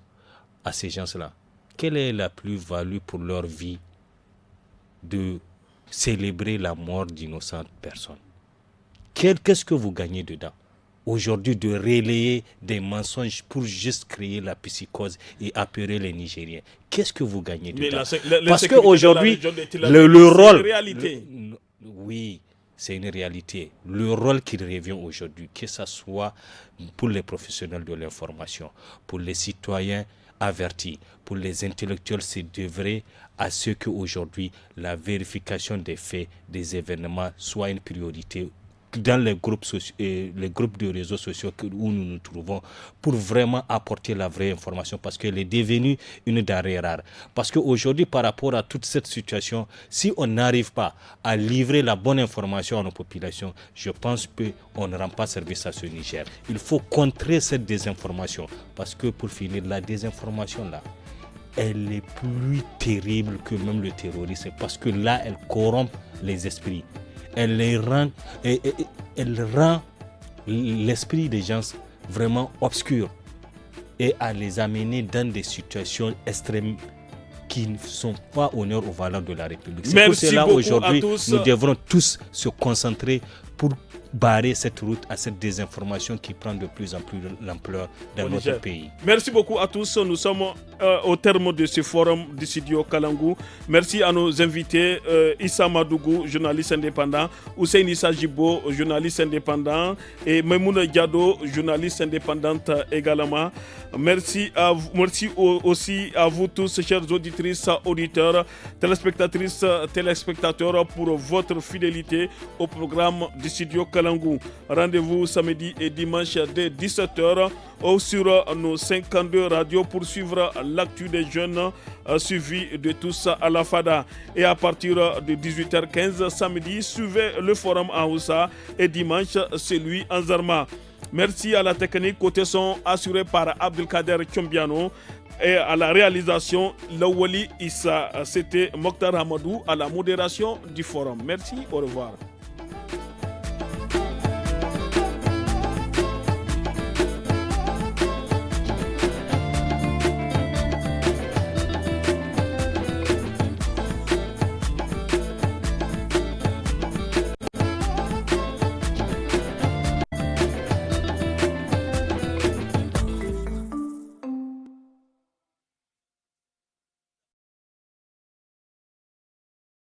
à ces gens-là, quelle est la plus-value pour leur vie de célébrer la mort d'innocentes personnes. Qu'est-ce que vous gagnez dedans? Aujourd'hui, de relayer des mensonges pour juste créer la psychose et apeurer les Nigériens. Qu'est-ce que vous gagnez dedans? Parce qu'aujourd'hui, le rôle... C'est une réalité. Oui, c'est une réalité. Le rôle qui revient aujourd'hui, que ce soit pour les professionnels de l'information, pour les citoyens avertis, pour les intellectuels, c'est d'œuvrer à ce qu'aujourd'hui, la vérification des faits, des événements soit une priorité dans les groupes de réseaux sociaux où nous nous trouvons, pour vraiment apporter la vraie information, parce qu'elle est devenue une denrée rare. Parce qu'aujourd'hui, par rapport à toute cette situation, si on n'arrive pas à livrer la bonne information à nos populations, je pense qu'on ne rend pas service à ce Niger. Il faut contrer cette désinformation, parce que pour finir, la désinformation là, elle est plus terrible que même le terrorisme, parce que là, elle corrompt les esprits. Elle rend l'esprit des gens vraiment obscur et à les amener dans des situations extrêmes qui ne sont pas honneur aux valeurs de la République. C'est pour cela aujourd'hui, nous devrons tous se concentrer pour barrer cette route à cette désinformation qui prend de plus en plus l'ampleur dans notre pays. Merci beaucoup à tous. Nous sommes au terme de ce forum du studio Kalangou. Merci à nos invités, Issa Madougou, journaliste indépendant, Hussein Issa Jibo, journaliste indépendant, et Maimouna Diado, journaliste indépendante également. Merci aussi à vous tous, chers auditrices, auditeurs, téléspectatrices, téléspectateurs, pour votre fidélité au programme du studio Kalangou. Rendez-vous samedi et dimanche dès 17h sur nos 52 radios pour suivre l'actu des jeunes suivi de tous à la FADA. Et à partir de 18h15 samedi, suivez le forum en Hausa et dimanche celui en Zarma. Merci à la technique côté son assuré par Abdelkader Tchombiano et à la réalisation Lawali Issa. C'était Mokhtar Hamadou à la modération du forum. Merci, au revoir.